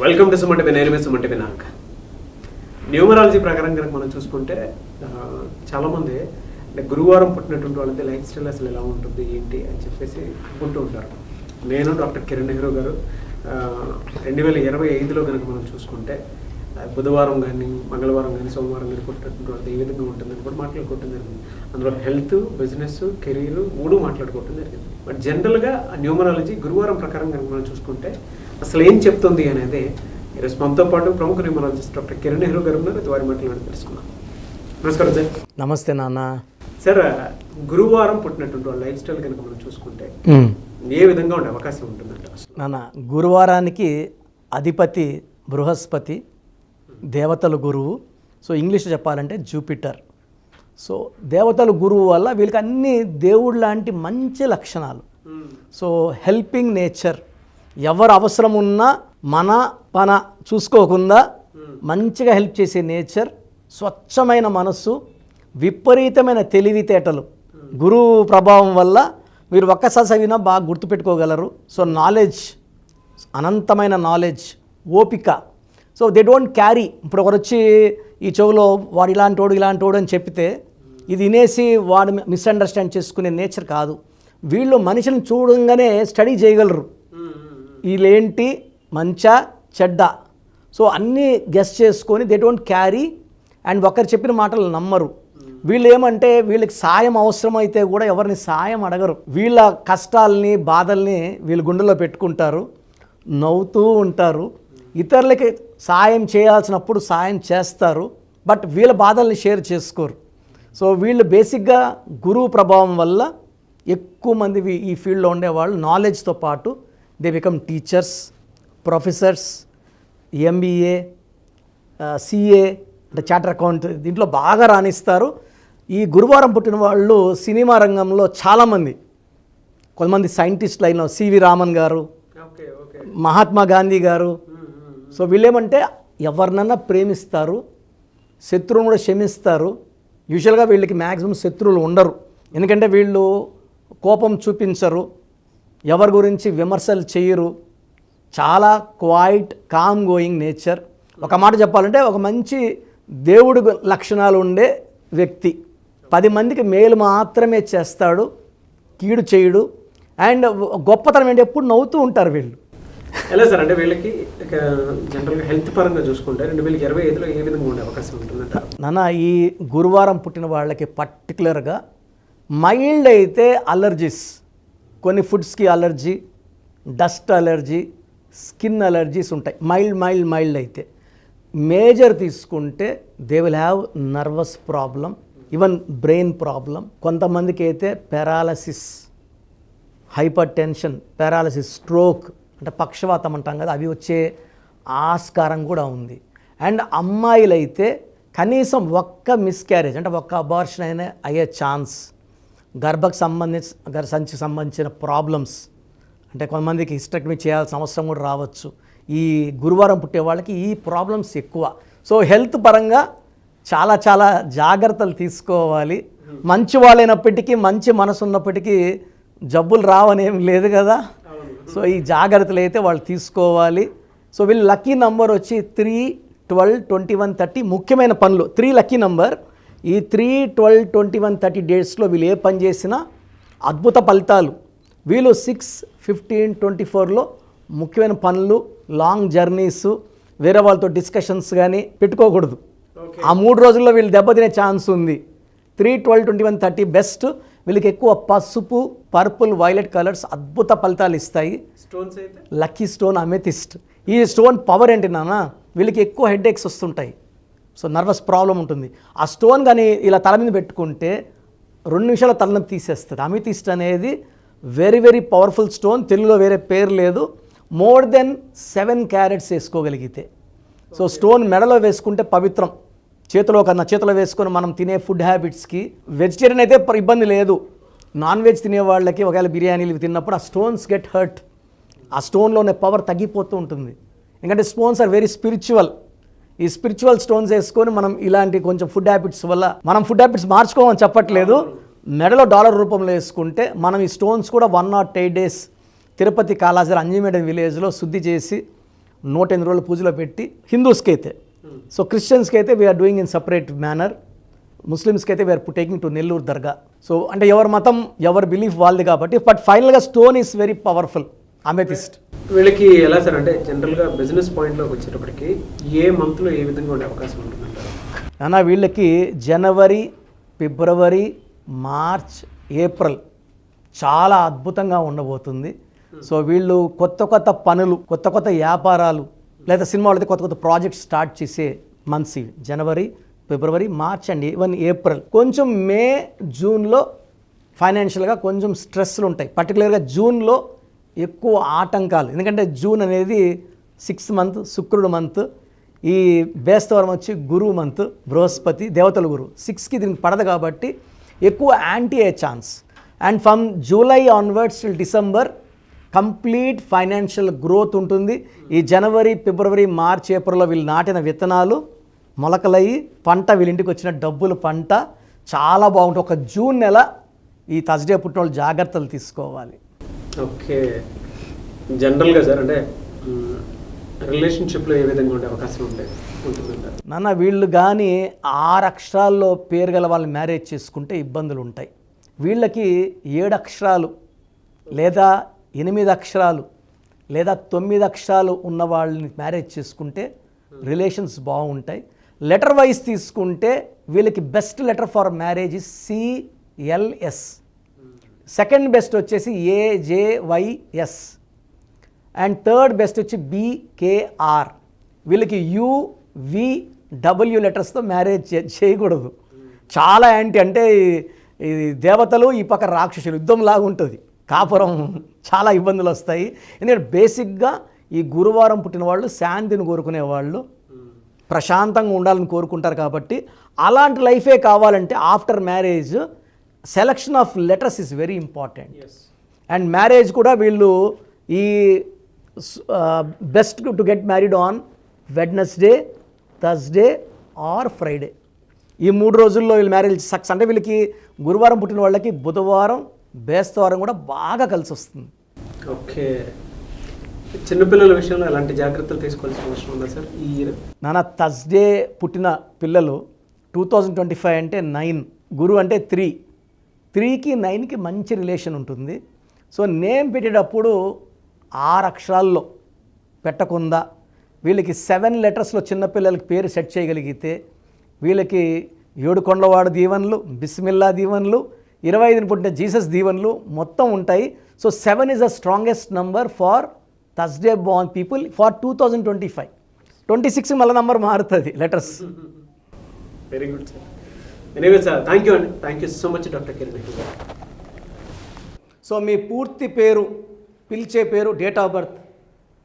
Welcome to Suman TV. నేను మీ Suman TV Naik. Numerology ప్రకారం కనుక మనం చూసుకుంటే చాలామంది అంటే గురువారం పుట్టినటువంటి వాళ్ళకి లైఫ్ స్టైల్ అసలు ఎలా ఉంటుంది ఏంటి అని చెప్పేసి అనుకుంటూ ఉంటారు. నేను డాక్టర్ కిరణ్ నెహ్రూ గారు 2025లో కనుక మనం చూసుకుంటే బుధవారం కానీ మంగళవారం కానీ సోమవారం కానీ పుట్టినటువంటి వాళ్ళకి ఏ విధంగా ఉంటుందని కూడా మాట్లాడుకోవటం జరిగింది. అందులో హెల్త్, బిజినెస్, కెరీర్ మూడు మాట్లాడుకోవటం జరిగింది. బట్ జనరల్గా న్యూమరాలజీ గురువారం ప్రకారం కనుక మనం చూసుకుంటే అసలు ఏం చెప్తుంది అనేది ఈరోజు మనతో పాటు ప్రముఖ న్యూమరాలజిస్ట్ డాక్టర్ కిరణ్ నెహ్రూ గారు ఉన్నారు. వారి మాట్లాడి తెలుసుకున్నాం. నమస్కారం సార్. నమస్తే నాన్న. సార్, గురువారం పుట్టినటువంటి వాళ్ళ లైఫ్ స్టైల్ కనుక మనం చూసుకుంటే ఏ విధంగా ఉండే అవకాశం ఉంటుందంట? నాన్న, గురువారానికి అధిపతి బృహస్పతి, దేవతల గురువు. సో ఇంగ్లీష్ చెప్పాలంటే జూపిటర్. సో దేవతల గురువు వల్ల వీళ్ళకి అన్ని దేవుడు లాంటి మంచి లక్షణాలు. సో హెల్పింగ్ నేచర్, ఎవరు అవసరం ఉన్నా మన పన చూసుకోకుండా మంచిగా హెల్ప్ చేసే నేచర్, స్వచ్ఛమైన మనస్సు, విపరీతమైన తెలివితేటలు. గురువు ప్రభావం వల్ల మీరు ఒక్కసారి చదివినా బాగా గుర్తుపెట్టుకోగలరు. సో నాలెడ్జ్, అనంతమైన నాలెడ్జ్, ఓపిక. So they don't carry. ఇప్పుడు ఒకరు వచ్చి ఈ చెవులో వాడు ఇలాంటోడు అని చెప్తే ఇది వినేసి వాడు మిస్అండర్స్టాండ్ చేసుకునే నేచర్ కాదు. వీళ్ళు మనిషిని చూడంగానే స్టడీ చేయగలరు. వీళ్ళేంటి, మంచా చెడ్డ, సో అన్నీ గెస్ చేసుకొని దే డోంట్ క్యారీ. అండ్ ఒకరు చెప్పిన మాటలు నమ్మరు. వీళ్ళు ఏమంటే వీళ్ళకి సాయం అవసరమైతే కూడా ఎవరిని సాయం అడగరు. వీళ్ళ కష్టాలని బాధల్ని వీళ్ళు గుండెలో పెట్టుకుంటారు, నవ్వుతూ ఉంటారు. ఇతరులకి సాయం చేయాల్సినప్పుడు సాయం చేస్తారు, బట్ వీళ్ళ బాధల్ని షేర్ చేసుకోరు. సో వీళ్ళు బేసిక్గా గురువు ప్రభావం వల్ల ఎక్కువ మంది ఈ ఫీల్డ్లో ఉండేవాళ్ళు నాలెడ్జ్తో పాటు they become teachers, professors, MBA, CA అంటే చార్టర్ అకౌంట్, దీంట్లో బాగా రాణిస్తారు. ఈ గురువారం పుట్టిన వాళ్ళు సినిమా రంగంలో చాలామంది, కొంతమంది సైంటిస్ట్ లైన్లో సివి రామన్ గారు, మహాత్మా గాంధీ గారు. సో వీళ్ళేమంటే ఎవరినన్నా ప్రేమిస్తారు, శత్రువును కూడా క్షమిస్తారు. యూజువల్గా వీళ్ళకి మ్యాక్సిమం శత్రువులు ఉండరు, ఎందుకంటే వీళ్ళు కోపం చూపించరు, ఎవరి గురించి విమర్శలు చేయరు. చాలా క్వైట్ కామ్ గోయింగ్ నేచర్. ఒక మాట చెప్పాలంటే ఒక మంచి దేవుడి లక్షణాలు ఉండే వ్యక్తి. 10 మందికి మేలు మాత్రమే చేస్తాడు, కీడు చేయడు. అండ్ గొప్పతనం ఏంటి, ఎప్పుడు నవ్వుతూ ఉంటారు వీళ్ళు. ఎలా సార్, అంటే వీళ్ళకి జనరల్గా హెల్త్ పరంగా చూసుకుంటే 2025లో ఏ విధంగా ఉండే అవకాశం ఉంటుందంట? నాన్న, ఈ గురువారం పుట్టిన వాళ్ళకి పర్టికులర్గా మైల్డ్ అయితే అలర్జీస్, కొన్ని ఫుడ్స్కి allergy, dust allergy, skin allergies ఉంటాయి. మైల్డ్ అయితే. మేజర్ తీసుకుంటే they will have nervous problem, even brain problem. కొంతమందికి అయితే paralysis, hypertension, paralysis, stroke అంటే పక్షవాతం అంటాం కదా, అవి వచ్చే ఆస్కారం కూడా ఉంది. అండ్ అమ్మాయిలైతే కనీసం ఒక్క మిస్క్యారేజ్ అంటే ఒక్క అబార్షన్ అయినా అయ్యే ఛాన్స్, సంచికి సంబంధించిన ప్రాబ్లమ్స్, అంటే కొంతమందికి హిస్టెక్టమీ చేయాల్సిన అవసరం కూడా రావచ్చు. ఈ గురువారం పుట్టే వాళ్ళకి ఈ ప్రాబ్లమ్స్ ఎక్కువ. సో హెల్త్ పరంగా చాలా చాలా జాగ్రత్తలు తీసుకోవాలి. మంచి వాళ్ళైనప్పటికీ, మంచి మనసు ఉన్నప్పటికీ జబ్బులు రావనేం లేదు కదా. సో ఈ జాగ్రత్తలు అయితే వాళ్ళు తీసుకోవాలి. సో వీళ్ళు లక్కీ నంబర్ వచ్చి 3, 12, 21, 30. ముఖ్యమైన పనులు 3 లక్కీ నంబర్. ఈ 3, 12, 21, 30 డేట్స్లో వీళ్ళు ఏ పని చేసినా అద్భుత ఫలితాలు. వీళ్ళు 6, 15, 24లో ముఖ్యమైన పనులు, లాంగ్ జర్నీస్, వేరే వాళ్ళతో డిస్కషన్స్ కానీ పెట్టుకోకూడదు. ఆ 3 రోజుల్లో వీళ్ళు దెబ్బతినే ఛాన్స్ ఉంది. 3, 12, 21, 30 బెస్ట్. వీళ్ళకి ఎక్కువ పసుపు, పర్పుల్, వైలెట్ కలర్స్ అద్భుత ఫలితాలు ఇస్తాయి. స్టోన్స్ అయితే లక్కీ స్టోన్ అమెథిస్ట్. ఈ స్టోన్ పవర్ ఏంటి నాన్న, వీళ్ళకి ఎక్కువ హెడేక్స్ వస్తుంటాయి, సో నర్వస్ ప్రాబ్లం ఉంటుంది. ఆ స్టోన్ కానీ ఇలా తల మీద పెట్టుకుంటే 2 నిమిషాల తలనొప్పి తీసేస్తుంది. అమెథిస్ట్ అనేది వెరీ వెరీ పవర్ఫుల్ స్టోన్. తెలుగులో వేరే పేరు లేదు. మోర్ దెన్ 7 క్యారెట్స్ వేసుకోగలిగితే. సో స్టోన్ మెడలో వేసుకుంటే పవిత్రం. చేతిలో వేసుకొని మనం తినే ఫుడ్ హ్యాబిట్స్కి, వెజిటేరియన్ అయితే ఇబ్బంది లేదు. నాన్ వెజ్ తినే వాళ్ళకి ఒకవేళ బిర్యానీలు తిన్నప్పుడు ఆ స్టోన్స్ గెట్ హర్ట్. ఆ స్టోన్లోనే పవర్ తగ్గిపోతూ ఉంటుంది. ఎందుకంటే స్టోన్స్ ఆర్ వెరీ స్పిరిచువల్. ఈ స్పిరిచువల్ స్టోన్స్ వేసుకొని మనం ఇలాంటి కొంచెం ఫుడ్ హ్యాబిట్స్ వల్ల, మనం ఫుడ్ హ్యాబిట్స్ మార్చుకోమని చెప్పట్లేదు, మెడలో డాలర్ రూపంలో వేసుకుంటే మనం ఈ స్టోన్స్ కూడా 108 days తిరుపతి కాళాజీ అంజిమేడ విలేజ్లో శుద్ధి చేసి 108 రోజులు పూజలో పెట్టి హిందూస్కి అయితే. సో క్రిస్టియన్స్కి అయితే we are doing in separate manner, ముస్లిమ్స్కి అయితే వీఆర్ టేకింగ్ టు నెల్లూరు దర్గా. సో అంటే ఎవరి మతం ఎవరి బిలీఫ్ వాళ్ళది కాబట్టి, బట్ ఫైనల్గా stone is very powerful, amethyst. వీళ్ళకి ఎలా సార్ అంటే జనరల్గా బిజినెస్ పాయింట్లోకి వచ్చేటప్పటికి ఏ మంత్లో ఏ విధంగా ఉండే అవకాశం ఉంటుందంటారు? నాన్న వీళ్ళకి జనవరి, ఫిబ్రవరి, మార్చ్, ఏప్రిల్ చాలా అద్భుతంగా ఉండబోతుంది. సో వీళ్ళు కొత్త కొత్త పనులు, కొత్త కొత్త వ్యాపారాలు, లేదా సినిమాలు అయితే కొత్త కొత్త ప్రాజెక్ట్స్ స్టార్ట్ చేసే మంత్స్ ఇవి. జనవరి, ఫిబ్రవరి, మార్చ్ అండ్ ఈవెన్ ఏప్రిల్. కొంచెం మే, జూన్లో ఫైనాన్షియల్గా కొంచెం స్ట్రెస్లు ఉంటాయి. పర్టికులర్గా జూన్లో ఎక్కువ ఆటంకాలు, ఎందుకంటే జూన్ అనేది 6th మంత్, శుక్రుడు మంత్. ఈ బేస్తవారం వచ్చి గురువు మంత్, బృహస్పతి దేవతల గురువు 6కి దీనికి పడదు కాబట్టి ఎక్కువ యాంటీ అయ్యే chance. And from July onwards till December complete financial growth ఉంటుంది. ఈ జనవరి, ఫిబ్రవరి, మార్చ్, ఏప్రిల్లో వీళ్ళు నాటిన విత్తనాలు మొలకలయ్యి పంట వీళ్ళింటికి వచ్చిన డబ్బులు పంట చాలా బాగుంటుంది. ఒక జూన్ నెల ఈ థర్స్డే పుట్టిన వాళ్ళు జాగ్రత్తలు తీసుకోవాలి. ఓకే, జనరల్గా సార్ అంటే రిలేషన్షిప్లో ఏ విధంగా ఉండే అవకాశం ఉంటుందంటారు? నాన్న వీళ్ళు కానీ 6 అక్షరాల్లో పేరు గల వాళ్ళని మ్యారేజ్ చేసుకుంటే ఇబ్బందులు ఉంటాయి. వీళ్ళకి 7 అక్షరాలు లేదా 8 అక్షరాలు లేదా 9 అక్షరాలు ఉన్న వాళ్ళని మ్యారేజ్ చేసుకుంటే రిలేషన్స్ బాగుంటాయి. లెటర్ వైజ్ తీసుకుంటే వీళ్ళకి best letter for marriage is CLS. Second best వచ్చేసి AJYS అండ్ థర్డ్ బెస్ట్ వచ్చి BKR. వీళ్ళకి UVW లెటర్స్తో మ్యారేజ్ చేయకూడదు. చాలా అంటే ఈ దేవతలు ఈ పక్క రాక్షసులు యుద్ధం లాగా ఉంటుంది. కాపురం చాలా ఇబ్బందులు వస్తాయి. ఎందుకంటే బేసిక్గా ఈ గురువారం పుట్టిన వాళ్ళు శాంతిని కోరుకునే వాళ్ళు, ప్రశాంతంగా ఉండాలని కోరుకుంటారు. కాబట్టి అలాంటి లైఫే కావాలంటే after marriage selection of letters is very important. And marriage కూడా వీళ్ళు ఈ best to get married on Wednesday, Thursday or Friday. ఈ 3 రోజుల్లో వీళ్ళు మ్యారేజ్ సక్సెస్. అంటే వీళ్ళకి గురువారం పుట్టిన వాళ్ళకి బుధవారం, బేస్తవారం కూడా బాగా కలిసి వస్తుంది. ఓకే, చిన్నపిల్లల విషయంలో ఎలాంటి జాగ్రత్తలు తీసుకోవాల్సిన అవసరం ఉందా సార్? నాన్న థర్స్డే పుట్టిన పిల్లలు 2025 అంటే 9, గురు అంటే 3కి 9కి మంచి రిలేషన్ ఉంటుంది. సో నేమ్ పెట్టేటప్పుడు 6 అక్షరాల్లో పెట్టకుండా వీళ్ళకి 7 లెటర్స్లో చిన్నపిల్లలకి పేరు సెట్ చేయగలిగితే వీళ్ళకి 7 కొండలవాడు దీవెనలు, బిస్మిల్లా దీవెనలు, 25ని పుట్టిన జీసస్ దీవెనలు మొత్తం ఉంటాయి. So 7 is the strongest number for Thursday born people for 2025. 26 మళ్ళీ నంబర్ మారుతుంది letters. Very good sir. Anyway sir, thank you అండి. Thank you so much doctor Kiran. So మీ పూర్తి పేరు, పిలిచే పేరు, డేట్ ఆఫ్ బర్త్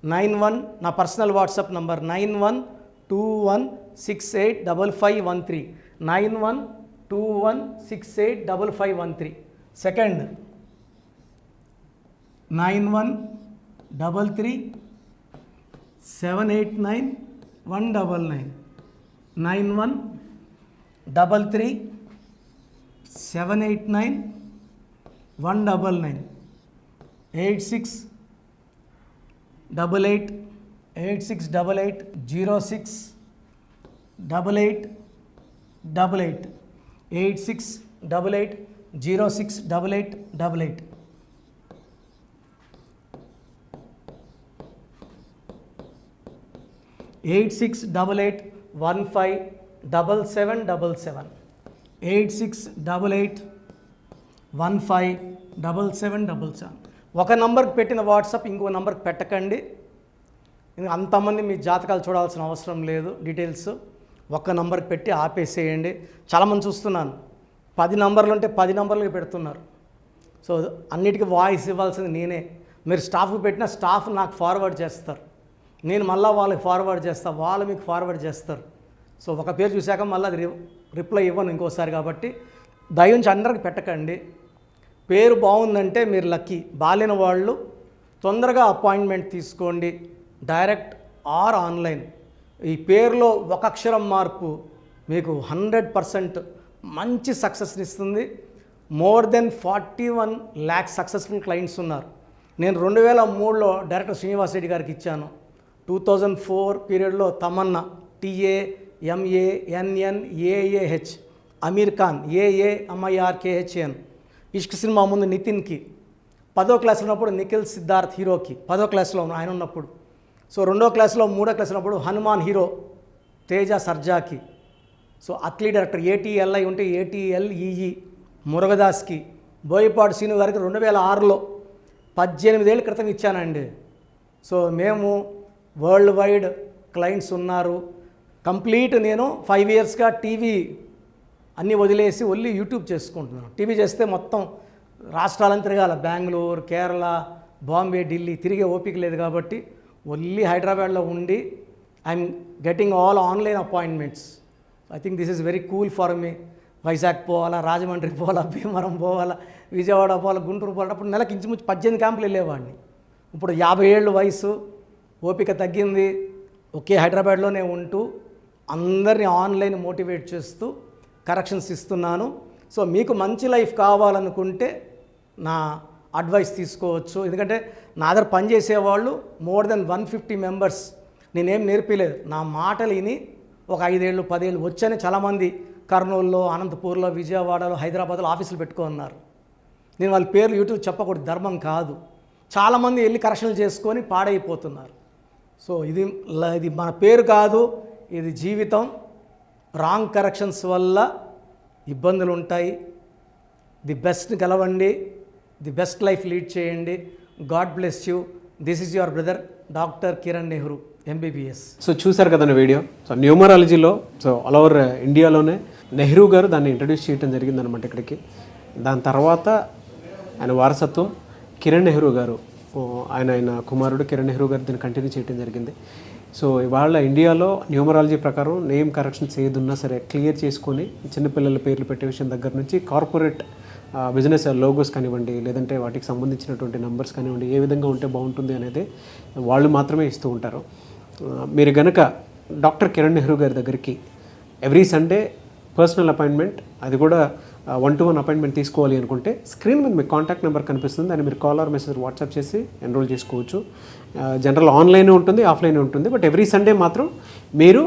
91, నా personal WhatsApp number 9121685513, 9121685513. Second 9133789199, 9133789199, 8688068888, 8688068888. Eight six double eight 157777, 8688157777. ఒక నంబర్కి పెట్టిన వాట్సాప్ ఇంకో నంబర్కి పెట్టకండి. అంతమంది మీ జాతకాలు చూడాల్సిన అవసరం లేదు. డీటెయిల్స్ ఒక్క నంబర్కి పెట్టి ఆపేసేయండి. చాలామంది చూస్తున్నాను 10 నంబర్లు ఉంటే 10 నంబర్లకి పెడుతున్నారు. సో అన్నిటికీ వాయిస్ ఇవ్వాల్సింది నేనే. మీరు స్టాఫ్కి పెట్టిన స్టాఫ్ నాకు ఫార్వర్డ్ చేస్తారు, నేను మళ్ళీ వాళ్ళకి ఫార్వర్డ్ చేస్తాను, వాళ్ళు మీకు ఫార్వర్డ్ చేస్తారు. సో ఒక పేరు చూశాక మళ్ళీ అది రిప్లై ఇవ్వను ఇంకోసారి. కాబట్టి దయించి అందరికి పెట్టకండి. పేరు బాగుందంటే మీరు లక్కీ. బాలేని వాళ్ళు తొందరగా అపాయింట్మెంట్ తీసుకోండి, డైరెక్ట్ ఆర్ ఆన్లైన్. ఈ పేరులో ఒక అక్షరం మార్పు మీకు 100% మంచి సక్సెస్ని ఇస్తుంది. More than 41 lakhs successful clients ఉన్నారు. నేను 2003లో డైరెక్టర్ శ్రీనివాస్ రెడ్డి గారికి ఇచ్చాను. 2004 పీరియడ్లో తమన్నా TAMANNAAH, అమీర్ ఖాన్ AAMIRKHN, ఇష్క్ సినిమా ముందు నితిన్కి, 10వ క్లాస్ ఉన్నప్పుడు నిఖిల్ సిద్ధార్థ్ హీరోకి, 10వ క్లాస్లో ఆయన ఉన్నప్పుడు. సో 2వ క్లాస్లో 3వ క్లాస్ ఉన్నప్పుడు హనుమాన్ హీరో తేజ సర్జాకి. సో అథ్లీట్ డైరెక్టర్ ATLI ఉంటే ATLEE మురుగదాస్కి, బోయపాటి శ్రీను గారికి 2006లో 18 ఏళ్ళ క్రితం ఇచ్చానండి. సో మేము వరల్డ్ వైడ్ క్లయింట్స్ ఉన్నారు. కంప్లీట్ నేను 5 ఇయర్స్గా టీవీ అన్నీ వదిలేసి ఓన్లీ యూట్యూబ్ చేసుకుంటున్నాను. టీవీ చేస్తే మొత్తం రాష్ట్రాలను తిరగాల, బెంగళూరు, కేరళ, బాంబే, ఢిల్లీ తిరిగే ఓపిక లేదు కాబట్టి ఓన్లీ హైదరాబాద్లో ఉండి I'm getting all online appointments. I think this is very cool for me. Vizag పోవాలా, రాజమండ్రి పోవాలా, భీమవరం పోవాలా, విజయవాడ పోవాలా, గుంటూరు పోవాలా. అప్పుడు నెలకి ఇంచుమించు 18 క్యాంపులు వెళ్ళేవాడిని. ఇప్పుడు 50 ఏళ్ళు వయసు, ఓపిక తగ్గింది. ఒకే హైదరాబాద్లోనే ఉంటూ అందరినీ ఆన్లైన్ మోటివేట్ చేస్తూ కరెక్షన్స్ ఇస్తున్నాను. సో మీకు మంచి లైఫ్ కావాలనుకుంటే నా అడ్వైస్ తీసుకోవచ్చు. ఎందుకంటే నా దగ్గర పనిచేసేవాళ్ళు మోర్ దెన్ 150 మెంబర్స్. నేనేం నేర్పిలేదు, నా మాటలు విని ఒక 5 ఏళ్ళు 10 ఏళ్ళు వచ్చని చాలామంది కర్నూలులో, అనంతపూర్లో, విజయవాడలో, హైదరాబాద్లో ఆఫీసులు పెట్టుకున్నారు. నేను వాళ్ళ పేర్లు యూట్యూబ్ చెప్పకూడదు, ధర్మం కాదు. చాలామంది వెళ్ళి కరెక్షన్లు చేసుకొని పాడైపోతున్నారు. సో ఇది మన పేరు కాదు, ఇది జీవితం. రాంగ్ కరెక్షన్స్ వల్ల ఇబ్బందులు ఉంటాయి. ది బెస్ట్ గెలవండి, ది బెస్ట్ లైఫ్ లీడ్ చేయండి. God bless you. This is your brother doctor Kiran Nehru MBBS. So చూసారు కదండి వీడియో. సో న్యూమరాలజీలో సో ఆల్ ఓవర్ ఇండియాలోనే నెహ్రూ గారు దాన్ని ఇంట్రడ్యూస్ చేయడం జరిగిందనమాట ఇక్కడికి. దాని తర్వాత ఆయన వారసత్వం కిరణ్ నెహ్రూ గారు, ఆయన కుమారుడు కిరణ్ నెహ్రూ గారు దీన్ని కంటిన్యూ చేయడం జరిగింది. సో ఇవాళ ఇండియాలో న్యూమరాలజీ ప్రకారం నేమ్ కరెక్షన్స్ ఏదున్నా సరే క్లియర్ చేసుకొని చిన్నపిల్లల పేర్లు పెట్టే విషయం దగ్గర నుంచి కార్పొరేట్ బిజినెస్ లోగోస్ కానివ్వండి, లేదంటే వాటికి సంబంధించినటువంటి నంబర్స్ కానివ్వండి, ఏ విధంగా ఉంటే బాగుంటుంది అనేది వాళ్ళు మాత్రమే ఇస్తూ ఉంటారు. మీరు గనక డాక్టర్ కిరణ్ నెహ్రూ గారి దగ్గరికి ఎవ్రీ సండే పర్సనల్ అపాయింట్మెంట్, అది కూడా 1-to-1 అపాయింట్మెంట్ తీసుకోవాలి అనుకుంటే స్క్రీన్ మీద మీకు కాంటాక్ట్ నెంబర్ కనిపిస్తుంది. దాన్ని మీరు కాల్ ఆర్ మెసేజ్ వాట్సాప్ చేసి ఎన్రోల్ చేసుకోవచ్చు. జనరల్ ఆన్లైన్ ఉంటుంది, ఆఫ్లైన్ ఉంటుంది. బట్ ఎవ్రీ సండే మాత్రం మీరు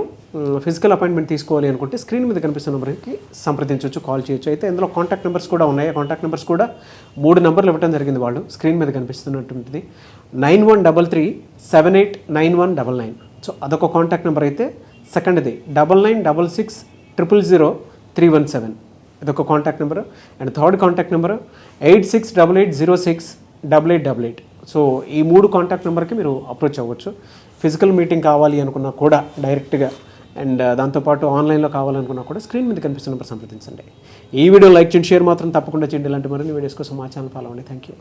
ఫిజికల్ అపాయింట్మెంట్ తీసుకోవాలి అనుకుంటే స్క్రీన్ మీద కనిపిస్తున్న నెంబర్కి సంప్రదించవచ్చు, కాల్ చేయొచ్చు. అయితే ఇందులో కాంటాక్ట్ నెంబర్స్ కూడా ఉన్నాయి. కాంటాక్ట్ నెంబర్స్ కూడా 3 నెంబర్లు ఇవ్వడం జరిగింది వాళ్ళు. స్క్రీన్ మీద కనిపిస్తున్నటువంటిది 9133789199. సో అదొక కాంటాక్ట్ నెంబర్ అయితే. సెకండ్ది 9966000317, ఇదొక contact number. And third contact number 8688068888. So ఈ 3 కాంటాక్ట్ నెంబర్కి మీరు అప్రోచ్ అవ్వచ్చు. ఫిజికల్ మీటింగ్ కావాలి అనుకున్నా కూడా డైరెక్ట్గా, అండ్ దాంతోపాటు ఆన్లైన్లో కావాలనుకున్నా కూడా స్క్రీన్ మీద కనిపిస్తున్న నెంబర్ సంప్రదించండి. ఈ వీడియో లైక్ చేయండి, షేర్ మాత్రం తప్పకుండా చేయండి. ఇలాంటి మరిన్ని వీడియోస్ కోసం మా ఛానల్ ఫాలో అవ్వండి. Thank you.